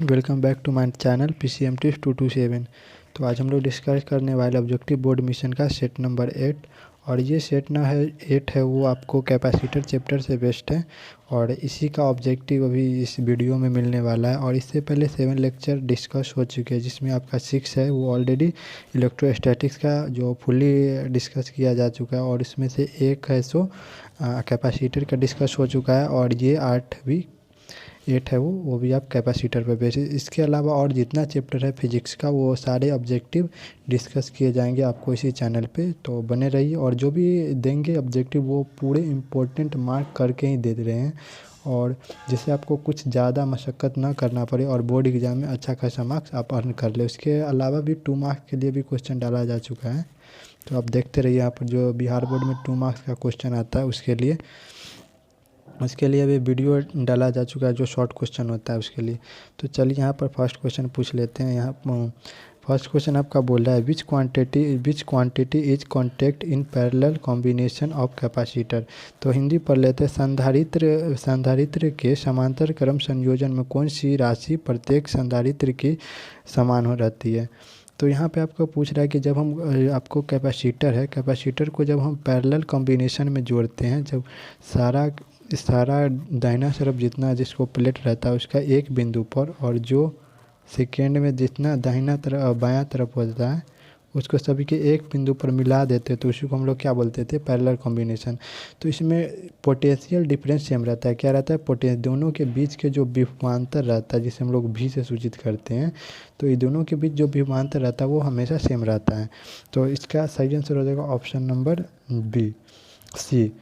Welcome back to my channel PCMT 227। तो आज हम लोग डिस्कस करने वाले ऑब्जेक्टिव बोर्ड मिशन का सेट नंबर 8। और ये सेट ना है 8 है वो आपको कैपेसिटर चैप्टर से बेस्ट है और इसी का ऑब्जेक्टिव अभी इस वीडियो में मिलने वाला है। और इससे पहले 7 लेक्चर डिस्कस हो चुके हैं जिसमें आपका 6 है वो ऑलरेडी इलेक्ट्रोस्टैटिक्स का जो फुली डिस्कस किया जा चुका है और इसमें से एक है सो कैपेसिटर का डिस्कस हो चुका है और ये 8 है वो भी आप कैपेसिटर पे बेसिस। इसके अलावा और जितना चैप्टर है फिजिक्स का वो सारे ऑब्जेक्टिव डिस्कस किए जाएंगे आपको इसी चैनल पे, तो बने रहिए। और जो भी देंगे ऑब्जेक्टिव वो पूरे इम्पोर्टेंट मार्क करके ही दे रहे हैं और जिससे आपको कुछ ज़्यादा मशक्क़त ना करना पड़े और बोर्ड एग्ज़ाम में अच्छा खासा मार्क्स आप अर्न कर ले। उसके अलावा भी 2 मार्क्स के लिए भी क्वेश्चन डाला जा चुका है, तो आप देखते रहिए। यहाँ पर जो बिहार बोर्ड में 2 मार्क्स का क्वेश्चन आता है उसके लिए भी वीडियो डाला जा चुका है, जो शॉर्ट क्वेश्चन होता है उसके लिए। तो चलिए यहाँ पर फर्स्ट क्वेश्चन पूछ लेते हैं। यहाँ फर्स्ट क्वेश्चन आपका बोल रहा है विच quantity is contact in parallel combination of capacitor. तो हिंदी पढ़ लेते हैं। संधारित्र के समांतर क्रम संयोजन में कौन सी राशि प्रत्येक संधारित्र की समान हो रहती है। तो यहाँ पे आपको पूछ रहा है कि जब हम आपको कैपेसिटर को जब हम पैरेलल कॉम्बिनेशन में जोड़ते हैं, जब सारा दाहिना तरफ जितना जिसको प्लेट रहता है उसका एक बिंदु पर और जो सेकेंड में जितना दाहिना तरफ बायां तरफ होता है उसको सभी के एक बिंदु पर मिला देते, तो उसी को हम लोग क्या बोलते थे, पैरेलल कॉम्बिनेशन। तो इसमें पोटेंशियल डिफरेंस सेम रहता है। क्या रहता है, पोटेंशियल दोनों के बीच के जो विभवांतर रहता है जिसे हम लोग भी से सूचित करते हैं, तो ये दोनों के बीच जो विभवांतर रहता है वो हमेशा सेम रहता है। तो इसका सही आंसर हो जाएगा ऑप्शन नंबर सी,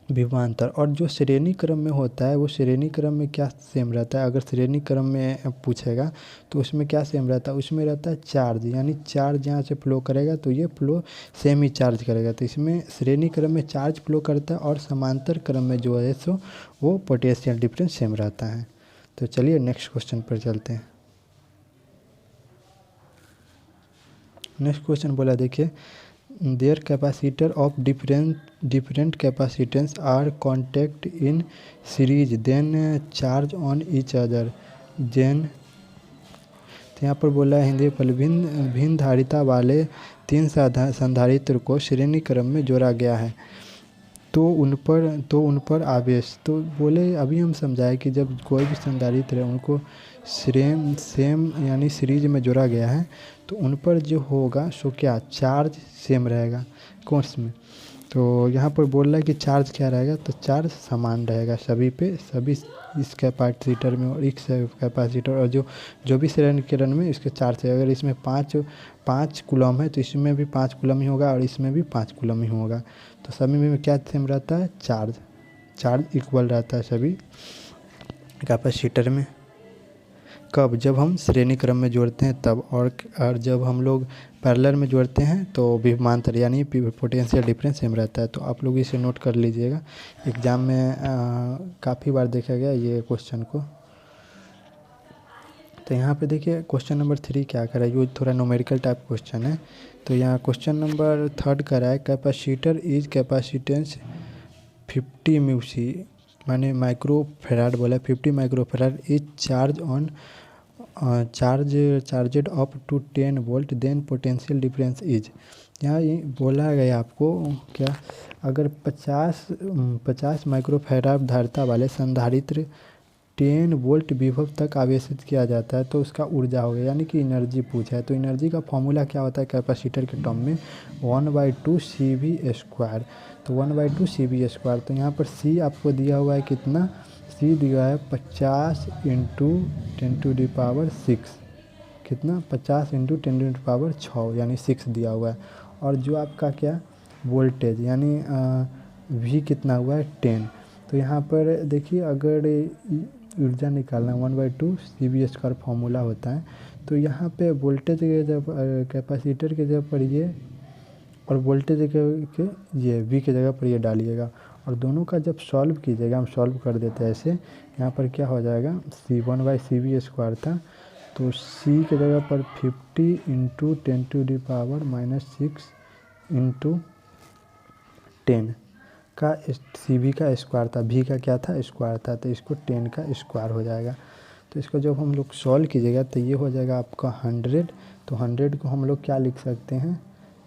विभवांतर। और जो श्रेणी क्रम में होता है वो श्रेणी क्रम में क्या सेम रहता है, अगर श्रेणी क्रम में पूछेगा तो उसमें क्या सेम रहता है, उसमें रहता है चार्ज। यानी चार्ज यहाँ से फ्लो करेगा तो ये फ्लो सेम ही चार्ज करेगा। तो इसमें श्रेणी क्रम में चार्ज फ्लो करता है और समांतर क्रम में जो है सो वो पोटेंशियल डिफरेंस सेम रहता है। तो चलिए नेक्स्ट क्वेश्चन पर चलते हैं। नेक्स्ट क्वेश्चन बोला देखिए, their capacitor of different capacitance are contact in series then charge on each other then। तो यहाँ पर बोला है हिंदी पर भिन्न धारिता वाले 3 संधारित्र को श्रेणी क्रम में जोड़ा गया है तो उन पर आवेश। तो बोले अभी हम समझाए कि जब कोई भी संधारित्र है उनको सेम यानी सीरीज में जोड़ा गया है तो उन पर जो होगा सो क्या चार्ज सेम रहेगा कोर्स में। तो यहाँ पर बोल रहा है कि चार्ज क्या रहेगा, तो चार्ज समान रहेगा सभी इस कैपेसिटर में और इस कैपेसिटर और जो भी श्रेणी क्रम में इसके चार्ज है। अगर इसमें 5 कूलम है तो इसमें भी 5 कूलम ही होगा और इसमें भी 5 कूलम ही होगा। तो सभी में क्या सेम रहता है, चार्ज इक्वल रहता है सभी कैपेसिटर में। कब, जब हम श्रेणी क्रम में जोड़ते हैं तब, और जब हम लोग पैरेलल में जोड़ते हैं तो विभवांतर यानी पोटेंशियल डिफरेंस सेम रहता है। तो आप लोग इसे नोट कर लीजिएगा, एग्ज़ाम में काफ़ी बार देखा गया ये क्वेश्चन को। तो यहाँ पे देखिए क्वेश्चन नंबर 3 क्या करा है, ये थोड़ा न्यूमेरिकल टाइप क्वेश्चन है। तो यहाँ क्वेश्चन नंबर 3 करा है कैपेसिटर इज कैपेसिटेंस 50 म्यूसी माने माइक्रोफेराड बोला 50 microfarad is charged up to 10 volt then potential difference is. यहाँ ये बोला गया आपको क्या, अगर 50 माइक्रोफेराड धारिता वाले संधारित्र 10 वोल्ट विभव तक आवेशित किया जाता है तो उसका ऊर्जा होगा, यानी कि एनर्जी पूछा है। तो एनर्जी का फॉर्मूला क्या होता है कैपेसिटर के टर्म में, 1/2 CV²। तो 1/2 CV²। तो यहाँ पर C आपको दिया हुआ है कितना, C दिया है 50 × 10⁻⁶। कितना, 50 × 10⁻⁶ यानी 6 दिया हुआ है। और जो आपका क्या वोल्टेज यानी V कितना हुआ है 10। तो यहाँ पर देखिए अगर ऊर्जा निकालना 1/2 CV² फार्मूला होता है, तो यहाँ पे वोल्टेज के जब कैपेसिटर के जगह पर ये और वोल्टेज के ये V की जगह पर ये डालिएगा और दोनों का जब सॉल्व कीजिएगा, हम सॉल्व कर देते हैं ऐसे। यहाँ पर क्या हो जाएगा, 1/CV² था तो C की जगह पर 50 × 10⁻⁻⁶ × 10 का CV का स्क्वायर था, V का क्या था स्क्वायर था, तो इसको 10 का स्क्वायर हो जाएगा। तो इसको जब हम लोग सॉल्व कीजिएगा तो ये हो जाएगा आपका 100। तो 100 को हम लोग क्या लिख सकते हैं,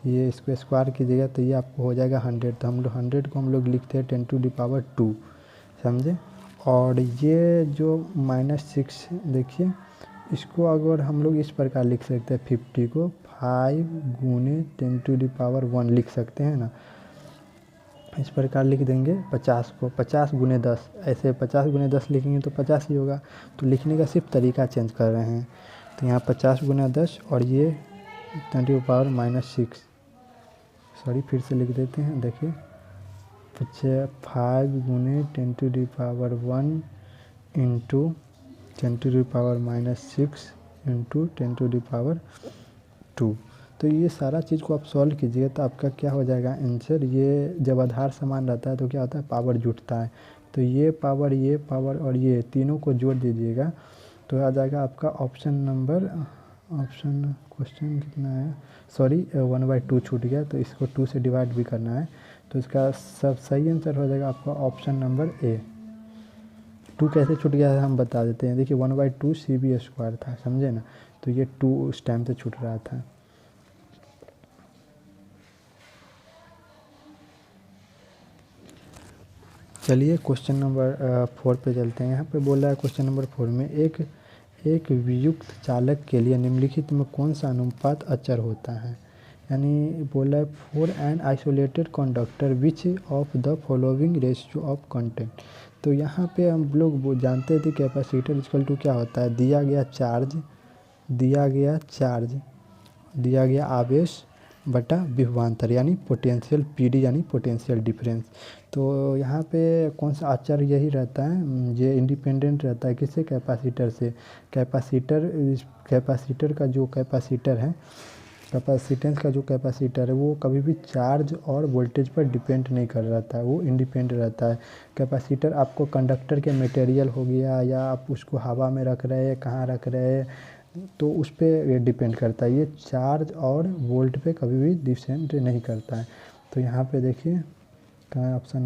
ये इसको स्क्वायर कीजिएगा तो ये आपको हो जाएगा 100। तो हम लोग 100 को हम लोग लिखते हैं 10⁻², समझे। और ये जो -6 देखिए, इसको अगर हम लोग इस प्रकार लिख सकते हैं, 50 को 5 गुने 10⁻1 लिख सकते हैं ना, इस प्रकार लिख देंगे। 50 को 50 गुने 10, ऐसे 50 गुने 10 लिखेंगे तो 50 ही होगा। तो लिखने का सिर्फ तरीका चेंज कर रहे हैं। तो यहाँ 50 गुना 10 और ये 10⁻⁻6, सॉरी फिर से लिख देते हैं। देखिए 5 गुने 10⁻1 इंटू 10⁻6 इंटू 10⁻2। तो ये सारा चीज़ को आप सॉल्व कीजिएगा तो आपका क्या हो जाएगा आंसर। ये जब आधार समान रहता है तो क्या होता है, पावर जुटता है। तो ये पावर और ये तीनों को जोड़ दीजिएगा तो आ जाएगा आपका ऑप्शन क्वेश्चन कितना है, सॉरी 1/2 छूट गया, तो इसको 2 से डिवाइड भी करना है। तो इसका सब सही आंसर हो जाएगा आपका ऑप्शन नंबर ए। 2 कैसे छूट गया है हम बता देते हैं। देखिए 1/2 CB² था, समझे ना। तो ये 2 उस टाइम से छूट रहा था। चलिए क्वेश्चन नंबर 4 पे चलते हैं। यहाँ पे बोल रहा है क्वेश्चन नंबर 4 में एक वियुक्त चालक के लिए निम्नलिखित में कौन सा अनुपात अचर होता है। यानी बोल रहा है for an isolated conductor which of the following ratio of content. तो यहाँ पे हम लोग जानते थे कैपेसिटर इक्वल टू क्या होता है, दिया गया आवेश बटा विभवांतर यानी पोटेंशियल PD यानी पोटेंशियल डिफरेंस। तो यहाँ पे कौन सा अचर यही रहता है, ये इंडिपेंडेंट रहता है किससे, कैपेसिटर से। कैपेसिटर का जो कैपेसिटर है, कैपेसिटेंस का जो कैपेसिटर है वो कभी भी चार्ज और वोल्टेज पर डिपेंड नहीं कर रहता है, वो इंडिपेंडेंट रहता है। कैपेसिटर आपको कंडक्टर के मटेरियल हो गया या आप उसको हवा में रख रहे हैं, कहाँ रख रहे हैं, तो उस पर डिपेंड करता है। ये चार्ज और वोल्ट पे कभी भी डिपेंड नहीं करता है। तो यहाँ पे देखिए कहाँ है ऑप्शन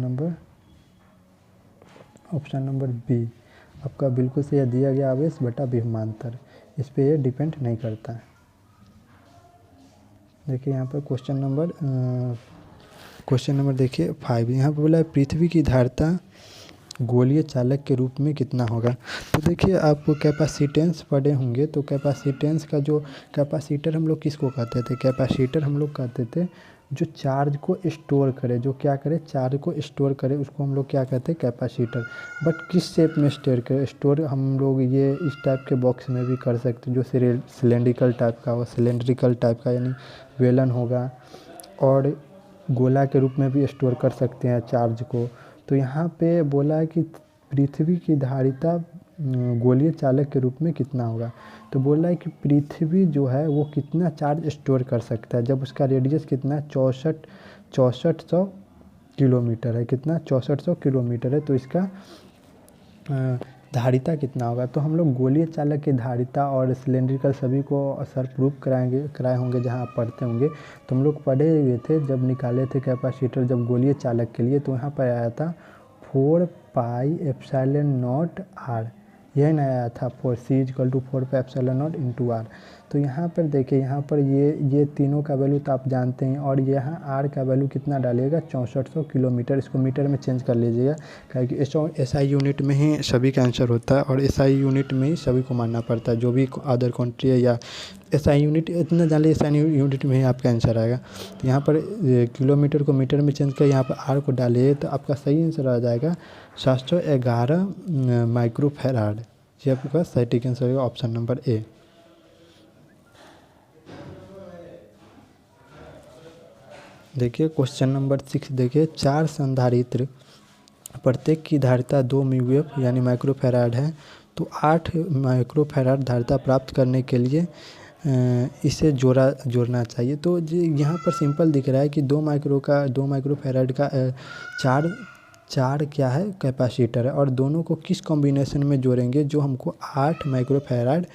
नंबर बी आपका बिल्कुल सही है, दिया गया आवेश बटा विभवांतर, इस पे ये डिपेंड नहीं करता है। देखिए यहाँ पर क्वेश्चन नंबर देखिए 5। यहाँ पर बोला है पृथ्वी की धारिता गोलीय चालक के रूप में कितना होगा। तो देखिए आप कैपेसिटेंस पढ़े होंगे, तो कैपेसिटेंस का जो कैपेसिटर हम लोग किसको कहते थे, कैपेसिटर हम लोग कहते थे जो चार्ज को स्टोर करे, जो क्या करे, चार्ज को स्टोर करे, उसको हम लोग क्या कहते हैं, कैपेसिटर। बट किस शेप में स्टोर करे, स्टोर हम लोग ये इस टाइप के बॉक्स में भी कर सकते हैं जो सिलेंड्रिकल टाइप का हो, सिलेंड्रिकल टाइप का यानी वेलन होगा, और गोला के रूप में भी स्टोर कर सकते हैं चार्ज को। तो यहाँ पे बोला है कि पृथ्वी की धारिता गोलीय चालक के रूप में कितना होगा। तो बोला है कि पृथ्वी जो है वो कितना चार्ज स्टोर कर सकता है जब उसका रेडियस कितना 6400 किलोमीटर है, कितना 6400 किलोमीटर है। तो इसका धारिता कितना होगा। तो हम लोग गोलीय चालक की धारिता और सिलेंड्रिकल सभी को सर प्रूफ कराए होंगे जहाँ आप पढ़ते होंगे। तो हम लोग पढ़े हुए थे जब निकाले थे कैपेसिटर जब गोलीय चालक के लिए, तो यहाँ पर आया था 4πε0r, यह ना आया था C=4πε0 r। तो यहाँ पर देखिए, यहाँ पर ये तीनों का वैल्यू तो आप जानते हैं, और यहाँ आर का वैल्यू कितना डालिएगा 6400 किलोमीटर, इसको मीटर में चेंज कर लीजिएगा, क्योंकि SI यूनिट में ही सभी का आंसर होता है, और SI यूनिट में ही सभी को मानना पड़ता है, जो भी अदर कंट्री है या SI यूनिट इतना जान लीजिए, SI यूनिट में ही आपका आंसर आएगा। तो यहाँ पर किलोमीटर को मीटर में चेंज कर यहाँ पर आर को डालिए तो आपका सही आंसर आ जाएगा 711 माइक्रोफैराड। ये आपका सटीक आंसर होगा ऑप्शन नंबर ए। देखिए क्वेश्चन नंबर 6 देखिए, 4 संधारित्र प्रत्येक की धारिता 2 μF यानी माइक्रोफैराड है। तो 8 माइक्रोफैराड धारिता प्राप्त करने के लिए इसे जोड़ना चाहिए। तो यहाँ पर सिंपल दिख रहा है कि 2 माइक्रोफैराड का चार क्या है, कैपेसिटर है, और दोनों को किस कॉम्बिनेशन में जोड़ेंगे जो हमको 8 माइक्रोफैराड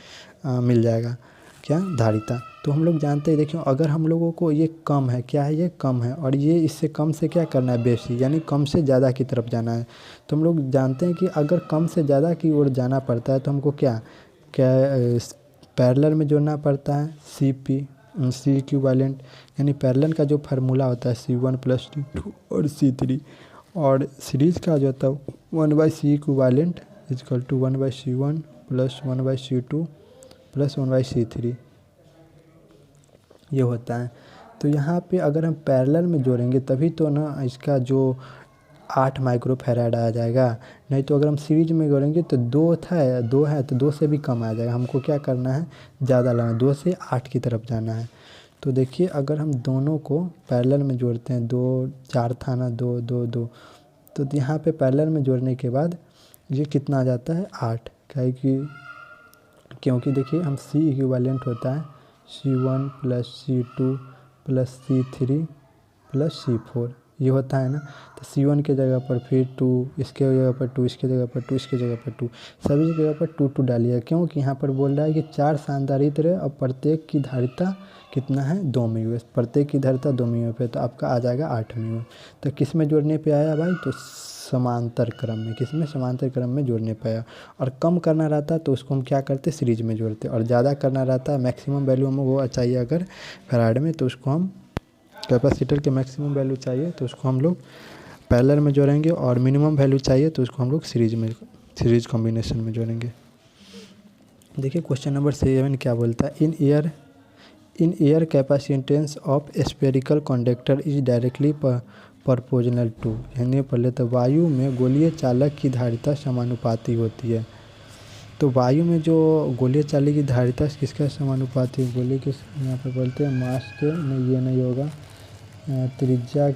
मिल जाएगा। क्या धारिता। तो हम लोग जानते हैं, देखिए अगर हम लोगों को ये कम है, क्या है ये कम है, और ये इससे कम से क्या करना है बेसी, यानी कम से ज़्यादा की तरफ जाना है। तो हम लोग जानते हैं कि अगर कम से ज़्यादा की ओर जाना पड़ता है तो हमको क्या क्या पैरेलल में जोड़ना पड़ता है सी इक्विवेलेंट, यानी पैरेलल का जो फार्मूला होता है C1+C2 और C3, और सीरीज़ का जो होता है 1/C equivalent equal to 1/C1 + 1/C2 + 1/C3 ये होता है। तो यहाँ पे अगर हम पैरेलल में जोड़ेंगे तभी तो ना इसका जो 8 माइक्रोफैराड आ जाएगा, नहीं तो अगर हम सीरीज में जोड़ेंगे तो 2 है तो 2 से भी कम आ जाएगा। हमको क्या करना है, ज़्यादा लाना, 2 से 8 की तरफ जाना है। तो देखिए अगर हम दोनों को पैरेलल में जोड़ते हैं, 2 4 था ना, 2 2 2, तो यहाँ पे पैरेलल में जोड़ने के बाद ये कितना आ जाता है 8, क्योंकि देखिए हम C इक्विवेलेंट होता है C1 + C2 + C3 + C4 ये होता है ना। तो C1 के जगह पर फिर 2, इसके जगह पर 2, इसके जगह पर 2, इसके जगह पर 2, सभी जगह पर 2 2 डालिए, क्योंकि यहाँ पर बोल रहा है कि 4 संधारित्र और प्रत्येक की धारिता कितना है 2 म्यू, प्रत्येक की धारिता 2 म्यू पे, तो आपका आ जाएगा 8 म्यू। तो किस में जोड़ने पे आया भाई, तो समांतर क्रम में, किस में समांतर क्रम में जोड़ने पे आया। और कम करना रहता तो उसको हम क्या करते सीरीज में जोड़ते, और ज़्यादा करना रहता मैक्सिमम वैल्यू में वो चाहिए अगर फैराड में, तो उसको हम कैपेसिटर के मैक्सिमम वैल्यू चाहिए तो उसको हम लोग पैरेलल में जोड़ेंगे, और मिनिमम वैल्यू चाहिए तो उसको हम लोग सीरीज कॉम्बिनेशन में जोड़ेंगे। देखिए क्वेश्चन नंबर 7 क्या बोलता है, in air capacitance of spherical conductor is directly proportional to, यानी पहले तो वायु में गोलीय चालक की धारिता समानुपाती होती है। तो वायु में जो गोलीय चालक की धारिता किसका समानुपाती है, गोली के यहाँ पर बोलते हैं मास के, नहीं ये नहीं होगा, त्रिज्या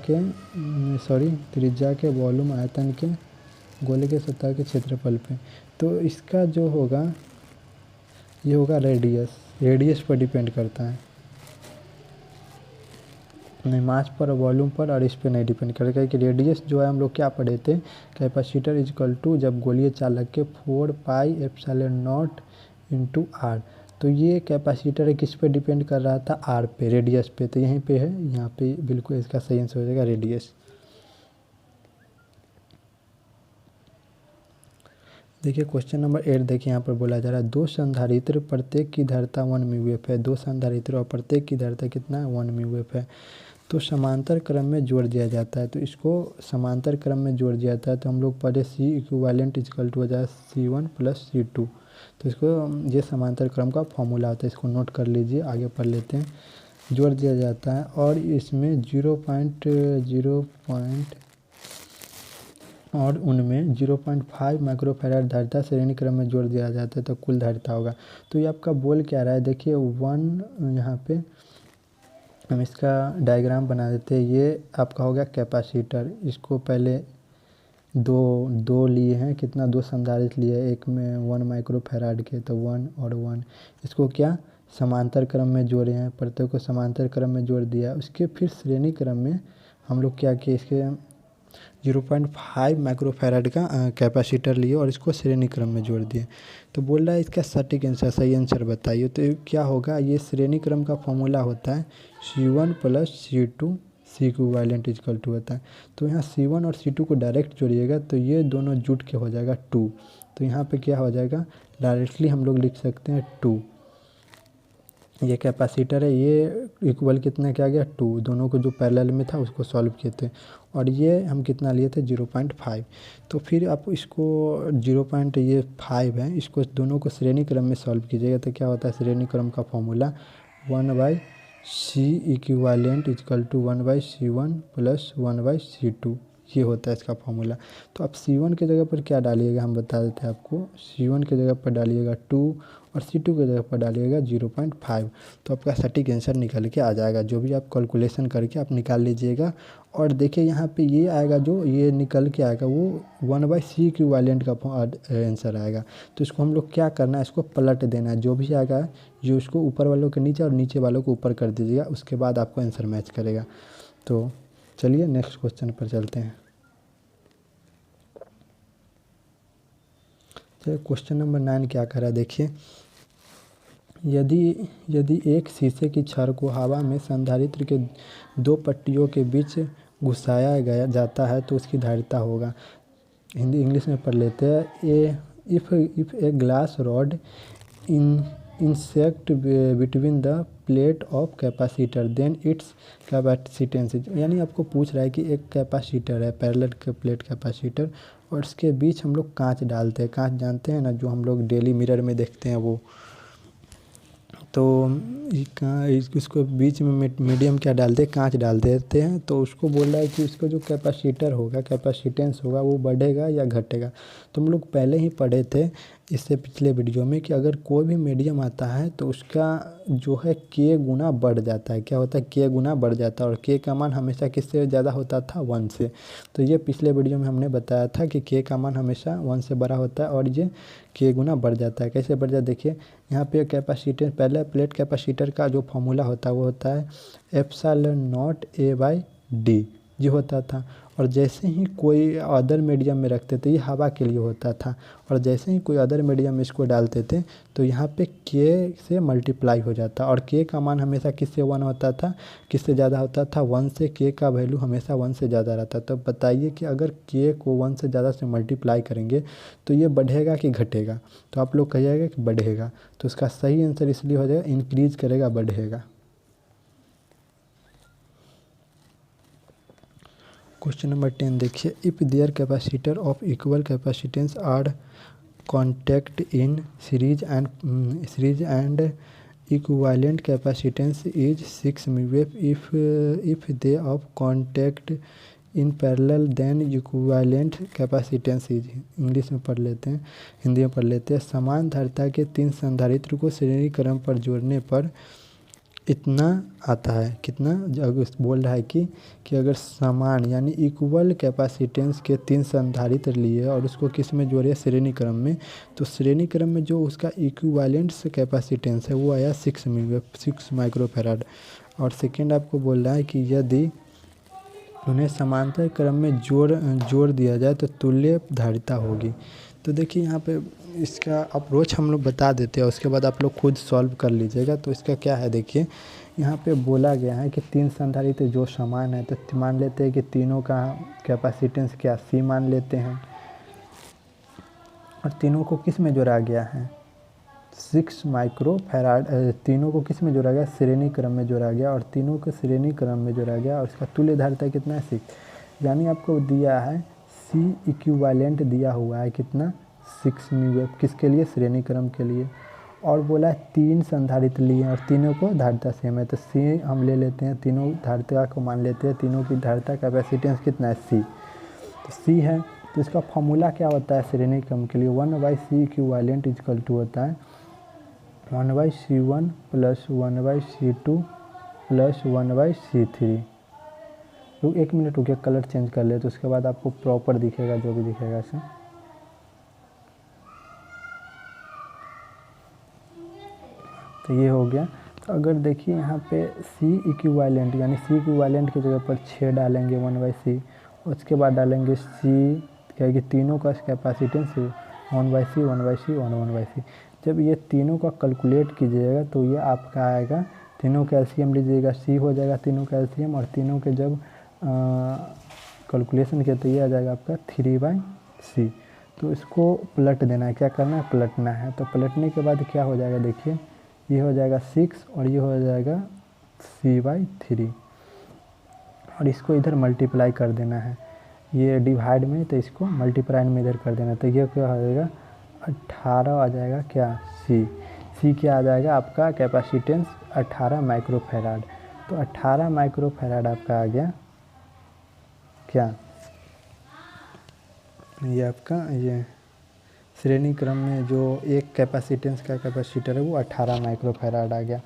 के वॉल्यूम आयतन के गोले के सतह के क्षेत्रफल पे। तो इसका जो होगा ये होगा रेडियस पर डिपेंड करता है, नहीं मास पर, वॉल्यूम पर, और इस पर नहीं डिपेंड करेगा। कि रेडियस जो है हम लोग क्या पढ़े थे, कैपेसिटर इक्वल टू जब गोलीय चालक के 4πε0 × R। तो ये कैपेसिटर है किस पे डिपेंड कर रहा था, R पे, रेडियस पे। तो यहीं पे है, यहाँ पे बिल्कुल इसका सही आंसर हो जाएगा रेडियस। देखिए क्वेश्चन नंबर 8 देखिए यहाँ पर बोला जा रहा है, 2 संधारित्र प्रत्येक की धारिता 1 म्यू है। 2 संधारित्र और प्रत्येक की धारिता कितना है 1 म्यू है। तो समांतर क्रम में जोड़ दिया जाता है, तो इसको समांतर क्रम में जोड़ दिया जाता है। तो हम लोग पहले C इक्विवेलेंट इक्वल टू हो जाए C1 + C2। तो इसको ये समांतर क्रम का फॉर्मूला होता है, इसको नोट कर लीजिए, आगे पढ़ लेते हैं। जोड़ दिया जाता है और इसमें 0.0 और उनमें 0.5 माइक्रोफैराड धारिता श्रेणी क्रम में जोड़ दिया जाता है, तो कुल धारिता होगा। तो ये आपका बोल क्या रहा है, देखिए 1 यहाँ पे हम इसका डायग्राम बना देते हैं। ये आपका हो गया कैपेसिटर, इसको पहले दो लिए हैं, कितना 2 संधारित्र लिए, एक में 1 माइक्रोफैराड के, तो 1 और 1, इसको क्या समांतर क्रम में जोड़े हैं, प्रत्येक को समांतर क्रम में जोड़ दिया। उसके फिर श्रेणी क्रम में हम लोग क्या किए, इसके 0.5 माइक्रोफैराड का कैपेसिटर लिए और इसको श्रेणी क्रम में जोड़ दिए। तो बोल रहा है इसका सटीक आंसर, सही आंसर बताइए। तो क्या होगा, ये श्रेणी क्रम का फॉर्मूला होता है C1 + C2 C equivalent equal to होता है। तो यहाँ C1 और C2 को डायरेक्ट जोड़िएगा तो ये दोनों जुट के हो जाएगा 2। तो यहाँ पे क्या हो जाएगा, डायरेक्टली हम लोग लिख सकते हैं 2। ये कैपेसिटर है, ये इक्वल कितना क्या गया 2, दोनों को जो पैरेलल में था उसको सॉल्व किए थे, और ये हम कितना लिए थे 0.5। तो फिर आप इसको 0.5 है, इसको दोनों को श्रेणी क्रम में सॉल्व कीजिएगा तो क्या होता है, श्रेणी क्रम का formula 1/C equivalent equal to 1/C1 + 1/C2 ये होता है इसका फॉर्मूला। तो आप C1 के जगह पर क्या डालिएगा, हम बता देते हैं आपको। C1 के जगह पर डालिएगा 2 और C2 के जगह पर डालिएगा 0.5। तो आपका सटीक आंसर निकल के आ जाएगा। जो भी आप कैलकुलेशन करके आप निकाल लीजिएगा। और देखिए यहाँ पे ये आएगा, जो ये निकल के आएगा वो 1/C इक्विवेलेंट का आंसर आएगा। तो इसको हम लोग क्या करना है, इसको पलट देना है, जो भी आएगा जो उसको ऊपर वालों के नीचे और नीचे वालों को ऊपर कर दीजिएगा, उसके बाद आपको आंसर मैच करेगा। तो चलिए नेक्स्ट क्वेश्चन पर चलते हैं। चलिए क्वेश्चन नंबर 9 क्या कर रहा है देखिए, यदि यदि एक शीशे की छड़ को हवा में संधारित्र के दो पट्टियों के बीच घुसाया गया जाता है तो उसकी धारिता होगा। हिंदी इंग्लिश में पढ़ लेते हैं। If a glass rod in inserted between the plate of capacitor then its capacitance, यानी आपको पूछ रहा है कि एक कैपेसिटर है, पैरेलल प्लेट कैपेसिटर, और इसके बीच हम लोग कांच डालते हैं। कांच जानते हैं ना, जो हम लोग डेली मिरर में देखते हैं वो। तो इसको बीच में मीडियम क्या डालते हैं, कांच डाल देते हैं। तो उसको बोल रहा है कि उसका जो कैपेसिटर होगा, कैपेसिटेंस होगा, वो बढ़ेगा या घटेगा। तो हम लोग पहले ही पढ़े थे इससे पिछले वीडियो में कि अगर कोई भी मीडियम आता है तो उसका जो है के गुना बढ़ जाता है। क्या होता है, के गुना बढ़ जाता है, और के का मान हमेशा किससे ज़्यादा होता था, 1 से। तो ये पिछले वीडियो में हमने बताया था कि के का मान हमेशा 1 से बड़ा होता है और ये के गुना बढ़ जाता है। कैसे बढ़ जाता है, देखिए यहाँ पे कैपेसिटर, पहले प्लेट कैपेसिटर का जो फॉर्मूला होता है वो होता है ε0A/d, ये होता था। और जैसे ही कोई अदर मीडियम में रखते थे, ये हवा के लिए होता था, और जैसे ही कोई अदर मीडियम में इसको डालते थे तो यहाँ पे के से मल्टीप्लाई हो जाता, और के का मान हमेशा किससे 1 होता था, किससे ज़्यादा होता था, 1 से। के का वैल्यू हमेशा 1 से ज़्यादा रहता। तो बताइए कि अगर के को 1 से ज़्यादा से मल्टीप्लाई करेंगे तो ये बढ़ेगा कि घटेगा। तो आप लोग कहिएगा कि बढ़ेगा। तो इसका सही आंसर इसलिए हो जाएगा, इंक्रीज करेगा, बढ़ेगा। क्वेश्चन नंबर 10 देखिए, if there capacitor of equal capacitance are contact in series and equivalent capacitance is 6 wave, if they of contact in parallel then equivalent capacitance is. English में पढ़ लेते हैं, हिंदी में पढ़ लेते हैं। समान धारिता के 3 संधारित्र को श्रेणी क्रम पर जोड़ने पर इतना आता है। कितना, अगर बोल रहा है कि अगर समान यानी इक्वल कैपेसिटेंस के 3 संधारित्र लिए और उसको किस में जोड़े, श्रेणी क्रम में, तो श्रेणी क्रम में जो उसका इक्विवेलेंट कैपेसिटेंस है वो आया 6 माइक्रोफैराड। और सेकेंड आपको बोल रहा है कि यदि उन्हें समांतर क्रम में जोड़ दिया जाए तो तुल्य धारिता होगी। तो देखिए यहाँ पे इसका अप्रोच हम लोग बता देते हैं, उसके बाद आप लोग खुद सॉल्व कर लीजिएगा। तो इसका क्या है, देखिए यहाँ पे बोला गया है कि 3 संधारित्र जो समान है, तो मान लेते हैं कि तीनों का कैपेसिटेंस क्या, C मान लेते हैं, और तीनों को किस में जोड़ा गया है, 6 माइक्रोफैराड। तीनों को किस में जोड़ा गया, श्रेणी क्रम में जोड़ा गया, और तीनों को श्रेणी क्रम में जोड़ा गया, और इसका तुल्य धारिता कितना है, 6। यानी आपको दिया है C इक्विवेलेंट दिया हुआ है कितना, 6 म्यू, किसके लिए, श्रेणी क्रम के लिए। और बोला है 3 संधारित्र लिए और तीनों को धारिता सेम है, तो C हम ले लेते हैं, तीनों धारिता को मान लेते हैं, तीनों की धारिता कैपेसिटेंस कितना है, C। तो C है, तो इसका फॉर्मूला क्या होता है श्रेणी क्रम के लिए, 1/C इक्विवेलेंट इक्वल टू होता है 1/C1 + 1/C2 + 1/C3। तो 1 मिनट रुकिए, कलर चेंज कर ले तो उसके बाद आपको प्रॉपर दिखेगा, जो भी दिखेगा ऐसे। तो ये हो गया। तो अगर देखिए यहाँ पे C इक्विवेलेंट, यानी C इक्विवेलेंट की जगह पर 6 डालेंगे 1/C, उसके बाद डालेंगे C, क्या है कि तीनों का कैपेसिटेंस 1/C 1/C 1/C। जब ये तीनों का कैलकुलेट कीजिएगा तो ये आपका आएगा, तीनों का एलसीएम लीजिएगा, C हो जाएगा तीनों का एलसीएम, और तीनों के जब कैलकुलेशन किया तो ये आ जाएगा आपका 3/C। तो इसको पलट देना है, क्या करना है, पलटना है। तो पलटने के बाद क्या हो जाएगा, देखिए ये हो जाएगा 6 और ये हो जाएगा C/3, और इसको इधर मल्टीप्लाई कर देना है, ये डिवाइड में, तो इसको मल्टीप्लाई में इधर कर देना। तो ये क्या हो जाएगा, 18 आ जाएगा क्या, C क्या आ जाएगा आपका कैपेसिटेंस 18 माइक्रोफैराड। तो 18 माइक्रोफैराड आपका आ गया क्या, ये आपका ये श्रेणी क्रम में जो एक कैपेसिटेंस का कैपेसिटर है वो 18 माइक्रोफैराड आ गया।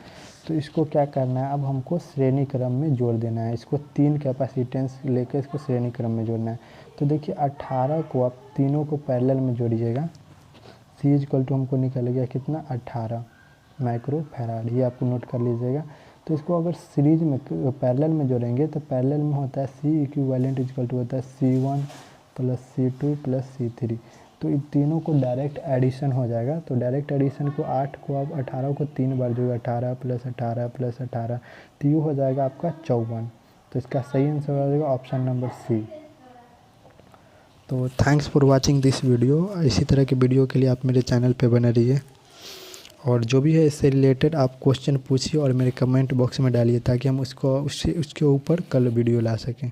तो इसको क्या करना है, अब हमको श्रेणी क्रम में जोड़ देना है, इसको 3 कैपेसिटेंस लेकर इसको श्रेणी क्रम में जोड़ना है। तो देखिए 18 को आप तीनों को पैरेलल में जोड़िएगा, C इक्वल टू हमको निकल गया कितना, 18 माइक्रोफैराड, ये आपको नोट कर लीजिएगा। तो इसको अगर सीरीज में पैरेलल में जोड़ेंगे तो पैरेलल में होता है C इक्विवेलेंट इक्वल टू होता है C1 + C2 + C3। तो इन तीनों को डायरेक्ट एडिशन हो जाएगा। तो डायरेक्ट एडिशन को 8 को आप 18 को 3 बार जो 18 + 18 + 18, तो ये हो जाएगा आपका 54। तो इसका सही आंसर हो जाएगा ऑप्शन नंबर सी। तो thanks for watching this video. इसी तरह के वीडियो के लिए आप मेरे चैनल पे बने रहिए, और जो भी है इससे रिलेटेड आप क्वेश्चन पूछिए और मेरे कमेंट बॉक्स में डालिए, ताकि हम उसके ऊपर कल वीडियो ला सकें।